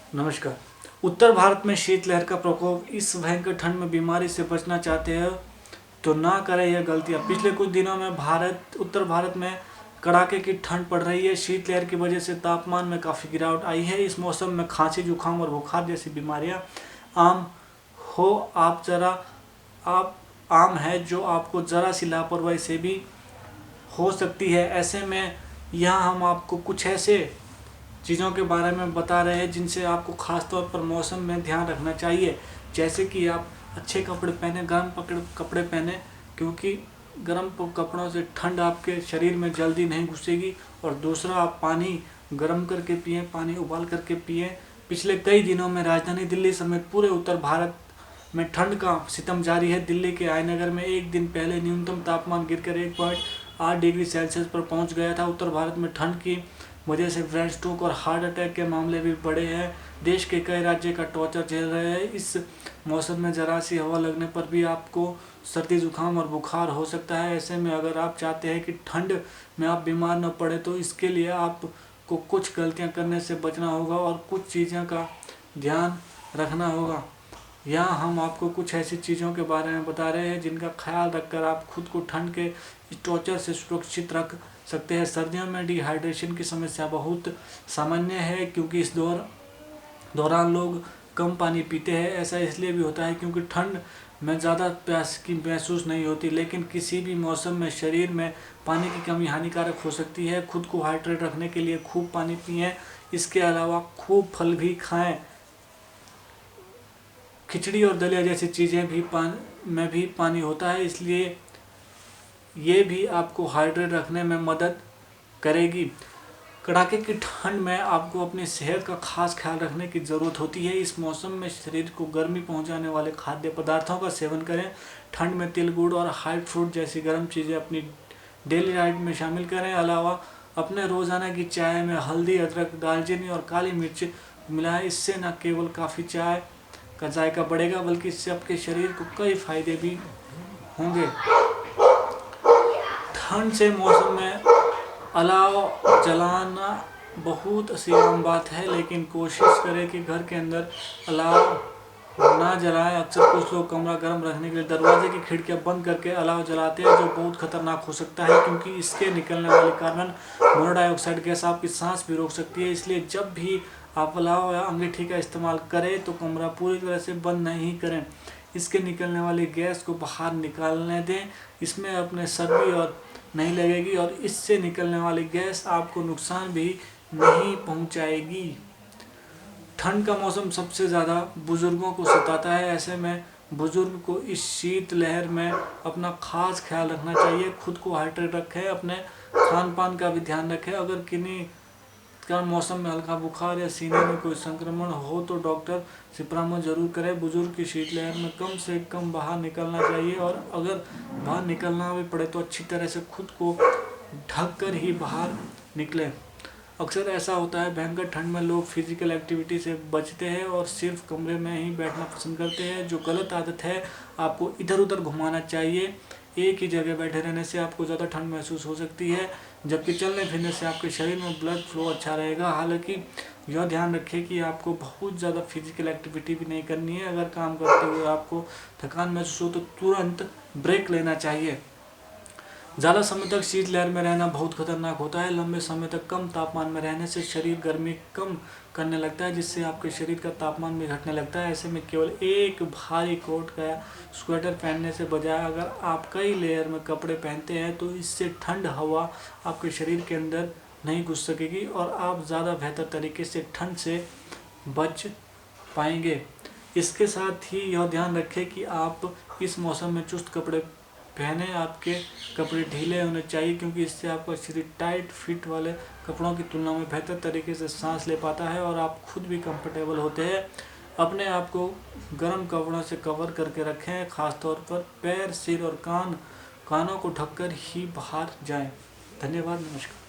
नमस्कार। उत्तर भारत में शीतलहर का प्रकोप। इस भयंकर ठंड में बीमारी से बचना चाहते हैं तो ना करें यह गलतियां। पिछले कुछ दिनों में उत्तर भारत में कड़ाके की ठंड पड़ रही है। शीतलहर की वजह से तापमान में काफ़ी गिरावट आई है। इस मौसम में खांसी, जुकाम और बुखार जैसी बीमारियां आम हो आप जरा आप आम है जो आपको ज़रा सी लापरवाही से भी हो सकती है। ऐसे में यहाँ हम आपको कुछ ऐसे चीज़ों के बारे में बता रहे हैं जिनसे आपको ख़ास तौर पर मौसम में ध्यान रखना चाहिए। जैसे कि आप अच्छे कपड़े पहने, गर्म कपड़े पहने, क्योंकि गर्म कपड़ों से ठंड आपके शरीर में जल्दी नहीं घुसेगी। और दूसरा, आप पानी गर्म करके पिएं, पानी उबाल करके पिएं। पिछले कई दिनों में राजधानी दिल्ली समेत पूरे उत्तर भारत में ठंड का सितम जारी है। दिल्ली के आयनगर में एक दिन पहले न्यूनतम तापमान गिरकर 1.8 डिग्री सेल्सियस पर पहुंच गया था। उत्तर भारत में ठंड की वजह से ब्रेन स्ट्रोक और हार्ट अटैक के मामले भी बढ़े हैं। देश के कई राज्य का टॉर्चर झेल रहे हैं। इस मौसम में ज़रा सी हवा लगने पर भी आपको सर्दी, जुकाम और बुखार हो सकता है। ऐसे में अगर आप चाहते हैं कि ठंड में आप बीमार न पड़े तो इसके लिए आपको कुछ गलतियां करने से बचना होगा और कुछ चीज़ों का ध्यान रखना होगा। यहाँ हम आपको कुछ ऐसी चीज़ों के बारे में बता रहे हैं जिनका ख्याल रखकर आप खुद को ठंड के इस टॉर्चर से सुरक्षित रख सकते हैं। सर्दियों में डिहाइड्रेशन की समस्या बहुत सामान्य है, क्योंकि इस दौरान लोग कम पानी पीते हैं। ऐसा इसलिए भी होता है क्योंकि ठंड में ज़्यादा प्यास की महसूस नहीं होती, लेकिन किसी भी मौसम में शरीर में पानी की कमी हानिकारक हो सकती है। खुद को हाइड्रेट रखने के लिए खूब पानी पिएं। इसके अलावा खूब फल भी खाएं। खिचड़ी और दलिया जैसी चीज़ें भी पानी होता है, इसलिए ये भी आपको हाइड्रेट रखने में मदद करेगी। कड़ाके की ठंड में आपको अपनी सेहत का खास ख्याल रखने की ज़रूरत होती है। इस मौसम में शरीर को गर्मी पहुंचाने वाले खाद्य पदार्थों का सेवन करें। ठंड में तिल, गुड़ और हाई फ्रूट जैसी गर्म चीज़ें अपनी डेली डाइट में शामिल करें। अलावा अपने रोज़ाना की चाय में हल्दी, अदरक, दालचीनी और काली मिर्च मिलाएं। इससे न केवल काफ़ी चाय का जायका बढ़ेगा, बल्कि इससे आपके शरीर को कई फायदे भी होंगे। ठंड से मौसम में अलाव जलाना बहुत सी आम बात है, लेकिन कोशिश करें कि घर के अंदर अलाव ना जलाएं। अक्सर कुछ लोग कमरा गर्म रखने के लिए दरवाजे की खिड़कियां बंद करके अलाव जलाते हैं, जो बहुत खतरनाक हो सकता है, क्योंकि इसके निकलने वाले कार्बन मोनोडाइऑक्साइड गैस आपकी सांस भी रोक सकती है। इसलिए जब भी आप अलाव या अंगीठी का इस्तेमाल करें तो कमरा पूरी तरह से बंद नहीं करें। इसके निकलने वाली गैस को बाहर निकालने दें। इसमें अपने सर्दी और नहीं लगेगी और इससे निकलने वाली गैस आपको नुकसान भी नहीं पहुंचाएगी। ठंड का मौसम सबसे ज़्यादा बुजुर्गों को सताता है। ऐसे में बुजुर्ग को इस शीत लहर में अपना खास ख्याल रखना चाहिए। खुद को हाइड्रेट रखें, अपने खान पान का भी ध्यान रखें। अगर किन्हीं का मौसम में हल्का बुखार या सीने में कोई संक्रमण हो तो डॉक्टर से परामर्श जरूर करें। बुजुर्ग की शीतलहर में कम से कम बाहर निकलना चाहिए, और अगर बाहर निकलना भी पड़े तो अच्छी तरह से खुद को ढक कर ही बाहर निकलें। अक्सर ऐसा होता है, भयंकर ठंड में लोग फिजिकल एक्टिविटी से बचते हैं और सिर्फ कमरे में ही बैठना पसंद करते हैं, जो गलत आदत है। आपको इधर उधर घुमाना चाहिए। एक ही जगह बैठे रहने से आपको ज़्यादा ठंड महसूस हो सकती है, जबकि चलने फिरने से आपके शरीर में ब्लड फ्लो अच्छा रहेगा। हालांकि यह ध्यान रखें कि आपको बहुत ज़्यादा फिजिकल एक्टिविटी भी नहीं करनी है। अगर काम करते हुए आपको थकान महसूस हो तो तुरंत ब्रेक लेना चाहिए। ज़्यादा समय तक शीतलहर में रहना बहुत खतरनाक होता है। लंबे समय तक कम तापमान में रहने से शरीर गर्मी कम करने लगता है, जिससे आपके शरीर का तापमान भी घटने लगता है। ऐसे में केवल एक भारी कोट या स्वेटर पहनने से बजाय अगर आप कई लेयर में कपड़े पहनते हैं तो इससे ठंड हवा आपके शरीर के अंदर नहीं घुस सकेगी और आप ज़्यादा बेहतर तरीके से ठंड से बच पाएंगे। इसके साथ ही यह ध्यान रखें कि आप इस मौसम में चुस्त कपड़े पहने। आपके कपड़े ढीले होने चाहिए, क्योंकि इससे आपका शरीर टाइट फिट वाले कपड़ों की तुलना में बेहतर तरीके से सांस ले पाता है और आप खुद भी कंफर्टेबल होते हैं। अपने आप को गर्म कपड़ों से कवर करके रखें, खासतौर पर पैर, सिर और कानों को ढककर ही बाहर जाएं। धन्यवाद, नमस्कार।